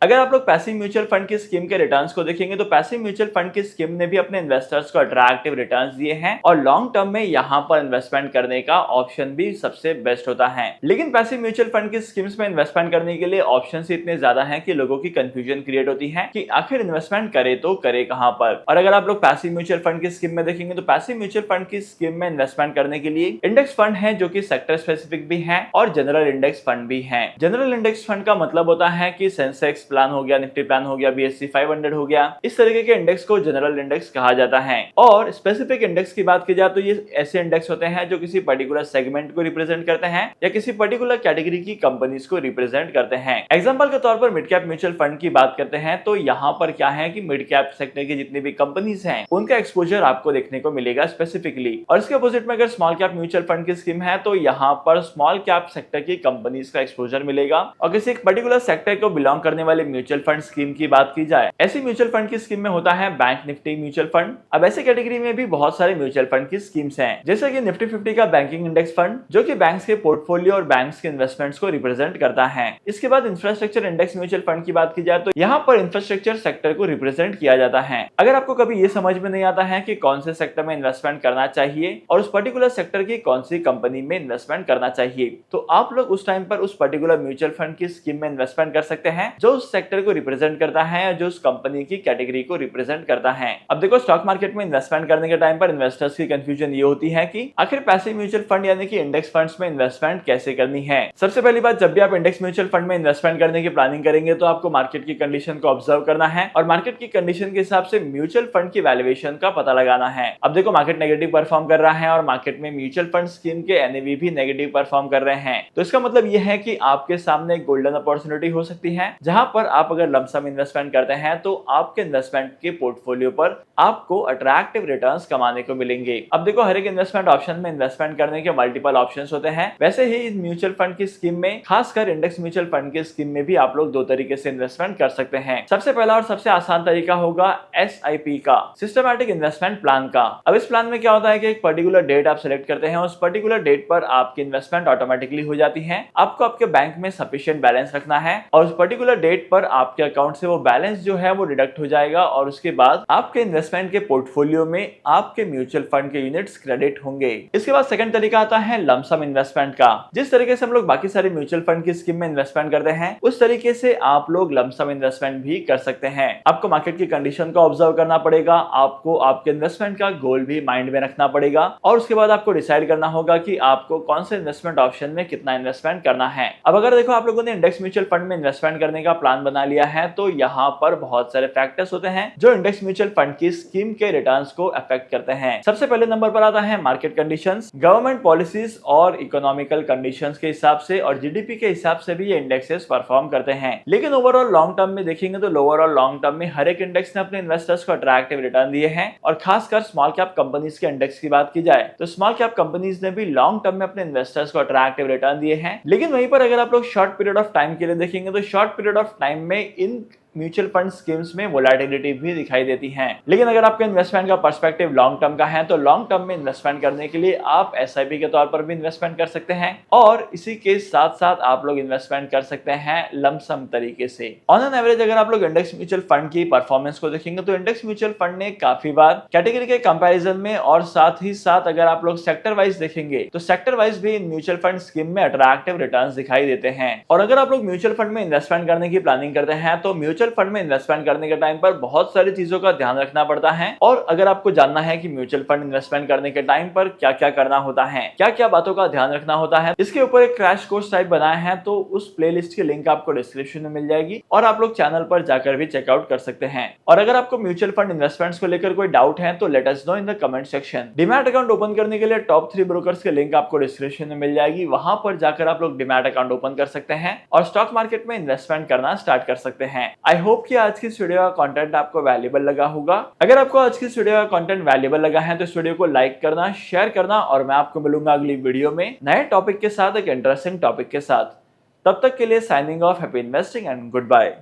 अगर आप लोग पैसिव म्यूचुअल फंड की स्कीम के रिटर्न्स को देखेंगे तो पैसिव म्यूचुअल फंड की स्कीम ने भी अपने इन्वेस्टर्स को अट्रैक्टिव रिटर्न्स दिए हैं और लॉन्ग टर्म में यहाँ पर इन्वेस्टमेंट करने का ऑप्शन भी सबसे बेस्ट होता है। लेकिन पैसिव म्यूचुअल फंड की स्कीम्स में इन्वेस्टमेंट करने के लिए ऑप्शंस इतने ज्यादा हैं कि लोगों की कंफ्यूजन क्रिएट होती है कि आखिर इन्वेस्टमेंट करे तो करे कहां पर। और अगर आप लोग पैसिव म्यूचुअल फंड की स्कीम में देखेंगे तो पैसिव म्यूचुअल फंड की स्कीम में इन्वेस्टमेंट करने के लिए इंडेक्स फंड है जो कि सेक्टर स्पेसिफिक भी है और जनरल इंडेक्स फंड भी है। जनरल इंडेक्स फंड का मतलब होता है कि सेंसेक्स प्लान हो गया, निफ्टी प्लान हो गया, BSE 500 हो गया, इस तरीके के इंडेक्स को जनरल इंडेक्स कहा जाता है। और स्पेसिफिक इंडेक्स की बात की जाए तो ये ऐसे इंडेक्स होते हैं जो किसी पर्टिकुलर सेगमेंट को रिप्रेजेंट करते हैं या किसी पर्टिकुलर कैटेगरी की कंपनीज को रिप्रेजेंट करते हैं। एग्जांपल के तौर पर मिड कैप म्यूचुअल फंड की बात करते हैं तो यहाँ पर क्या है कि मिड कैप सेक्टर की जितनी भी कंपनीज हैं उनका एक्सपोजर आपको देखने को मिलेगा स्पेसिफिकली। और इसके अपोजिट में अगर स्मॉल कैप म्यूचुअल फंड की स्कीम है तो यहाँ पर स्मॉल कैप सेक्टर की कंपनीज का एक्सपोजर मिलेगा। और किसी एक पर्टिकुलर सेक्टर को बिलोंग करने वाले म्यूचुअल फंड स्कीम की बात की जाए, ऐसी म्यूचुअल फंड की स्कीम में होता है बैंक निफ्टी म्यूचुअल फंड। अब ऐसे कैटेगरी में भी बहुत सारे म्यूचुअल फंड की स्कीम्स हैं, जैसे कि निफ्टी 50 का बैंकिंग इंडेक्स फंड जो कि बैंक्स के पोर्टफोलियो और बैंक्स के इन्वेस्टमेंट्स को रिप्रेजेंट करता है। इसके बाद इंफ्रास्ट्रक्चर इंडेक्स म्यूचुअल फंड की बात की जाए तो यहाँ पर इंफ्रास्ट्रक्चर सेक्टर को रिप्रेजेंट किया जाता है। अगर आपको कभी ये समझ में नहीं आता है कि कौन से सेक्टर में इन्वेस्टमेंट करना चाहिए और उस पर्टिकुलर सेक्टर की कौन सी कंपनी में इन्वेस्टमेंट करना चाहिए, तो आप लोग उस टाइम पर उस पर्टिकुलर म्यूचुअल फंड की स्कीम में इन्वेस्टमेंट कर सकते हैं जो उस सेक्टर को रिप्रेजेंट करता है या जो उस कंपनी की कैटेगरी को रिप्रेजेंट करता है। अब देखो, स्टॉक मार्केट में इन्वेस्टमेंट करने के टाइम पर इन्वेस्टर्स की कंफ्यूजन ये होती है कि आखिर पैसिव म्यूचुअल फंड यानी कि इंडेक्स फंड्स में इन्वेस्टमेंट कैसे करनी है। सबसे पहली बात, जब भी आप इंडेक्स म्यूचुअल फंड में इन्वेस्टमेंट करने की प्लानिंग करेंगे तो आपको मार्केट की कंडीशन को ऑब्जर्व करना है और मार्केट की कंडीशन के हिसाब से म्यूचुअल फंड की वैल्यूएशन का पता लगाना है। अब देखो, मार्केट नेगेटिव परफॉर्म कर रहा है और मार्केट में म्यूचुअल फंड स्कीम के एनएवी भी नेगेटिव परफॉर्म कर रहे हैं, तो इसका मतलब यह है कि आपके सामने एक गोल्डन अपॉर्चुनिटी हो सकती है जहां पर आप अगर लमसम इन्वेस्टमेंट करते हैं तो आपके इन्वेस्टमेंट के पोर्टफोलियो पर आपको अट्रैक्टिव रिटर्न्स कमाने को मिलेंगे। अब देखो, हर एक इन्वेस्टमेंट ऑप्शन में इन्वेस्टमेंट करने के मल्टीपल ऑप्शंस होते हैं, वैसे ही इस म्यूचुअल फंड की स्कीम में, खासकर इंडेक्स म्यूचुअल फंड की स्कीम में भी आप लोग दो तरीके से इन्वेस्टमेंट कर सकते हैं। सबसे पहला और सबसे आसान तरीका होगा SIP का, सिस्टमैटिक इन्वेस्टमेंट प्लान का। अब इस प्लान में क्या होता है कि एक पर्टिकुलर डेट आप सिलेक्ट करते हैं, उस पर्टिकुलर डेट पर आपकी इन्वेस्टमेंट ऑटोमेटिकली हो जाती है। आपको आपके बैंक में सफिशिएंट बैलेंस रखना है और उस पर्टिकुलर डेट पर आपके अकाउंट से वो बैलेंस जो है वो डिडक्ट हो जाएगा और उसके बाद आपके इन्वेस्टमेंट के पोर्टफोलियो में आपके म्यूचुअल फंड के यूनिट्स क्रेडिट होंगे। इसके बाद सेकंड तरीका आता है लमसम इन्वेस्टमेंट का। जिस तरीके से हम लोग बाकी सारे म्यूचुअल फंड की स्कीम में इन्वेस्टमेंट करते हैं उस तरीके से आप लोग लमसम इन्वेस्टमेंट भी कर सकते हैं। आपको मार्केट की कंडीशन को ऑब्जर्व करना पड़ेगा, आपको आपके इन्वेस्टमेंट का गोल भी माइंड में रखना पड़ेगा और उसके बाद आपको डिसाइड करना होगा कि आपको कौन से इन्वेस्टमेंट ऑप्शन में कितना इन्वेस्टमेंट करना है। अब अगर देखो, आप लोगों ने इंडेक्स म्यूचुअल फंड में इन्वेस्टमेंट करने का प्लान बना लिया है तो यहाँ पर बहुत सारे फैक्टर्स होते हैं जो इंडेक्स म्यूचुअल फंड की स्कीम के रिटर्न्स को अफेक्ट करते हैं। सबसे पहले नंबर पर आता है मार्केट कंडीशंस, गवर्नमेंट पॉलिसीज और इकोनॉमिकल कंडीशंस के हिसाब से और जीडीपी के हिसाब से भी ये इंडेक्सेस परफॉर्म करते हैं। लेकिन ओवरऑल लॉन्ग टर्म में देखेंगे तो ओवरऑल लॉन्ग टर्म में हर एक इंडेक्स ने अपने इन्वेस्टर्स को अट्रैक्टिव रिटर्न दिए हैं और खासकर स्मॉल कैप कंपनीज के इंडेक्स की बात की जाए तो स्मॉल कैप कंपनीज ने भी लॉन्ग टर्म में अपने इन्वेस्टर्स को अट्रैक्टिव रिटर्न दिए हैं। लेकिन वहीं पर अगर आप लोग शॉर्ट पीरियड ऑफ टाइम के लिए देखेंगे तो शॉर्ट पीरियड ऑफ टाइम में इन म्यूचुअल फंड स्कीम्स में वोलेटिलिटी भी दिखाई देती है। लेकिन अगर आपके इन्वेस्टमेंट का पर्सपेक्टिव लॉन्ग टर्म का है तो लॉन्ग टर्म में इन्वेस्टमेंट करने के लिए आप SIP के तौर पर भी इन्वेस्टमेंट कर सकते हैं और इसी के साथ साथ आप लोग इन्वेस्टमेंट कर सकते हैं लमसम तरीके से। ऑन एन एवरेज अगर आप लोग इंडेक्स म्यूचुअल फंड की परफॉर्मेंस को देखेंगे तो इंडेक्स म्यूचुअल फंड ने काफी बार कैटेगरी के कंपैरिजन में और साथ ही साथ अगर आप लोग सेक्टर वाइज देखेंगे तो सेक्टर वाइज भी इन म्यूचुअल फंड स्कीम में अट्रैक्टिव रिटर्न्स दिखाई देते हैं। और अगर आप लोग म्यूचुअल फंड में इन्वेस्टमेंट करने की प्लानिंग करते हैं तो म्यूचुअल फंड में इन्वेस्टमेंट करने के टाइम पर बहुत सारी चीजों का ध्यान रखना पड़ता है। और अगर आपको जानना है कि म्यूचुअल फंड इन्वेस्टमेंट करने के टाइम पर क्या क्या करना होता है, क्या क्या बातों का ध्यान रखना होता है, इसके ऊपर एक क्रैश कोर्स टाइप बनाया है तो उस प्लेलिस्ट की लिंक आपको डिस्क्रिप्शन में मिल जाएगी और आप लोग चैनल पर जाकर भी चेकआउट कर सकते हैं। और अगर आपको म्यूचुअल फंड इन्वेस्टमेंट्स को लेकर कोई डाउट है तो let us know in the comment section. Demat account open करने के लिए टॉप 3 ब्रोकर्स के लिंक आपको डिस्क्रिप्शन में मिल जाएगी, वहां पर जाकर आप लोग डीमैट अकाउंट ओपन कर सकते हैं और स्टॉक मार्केट में इन्वेस्टमेंट करना स्टार्ट कर सकते हैं। आई होप कि आज की इस वीडियो का कंटेंट आपको वैल्यूएबल लगा होगा। अगर आपको आज की इस वीडियो का कंटेंट वैल्यूएबल लगा है तो इस वीडियो को लाइक करना, शेयर करना और मैं आपको मिलूंगा अगली वीडियो में नए टॉपिक के साथ, एक इंटरेस्टिंग टॉपिक के साथ। तब तक के लिए signing off, happy investing and good bye.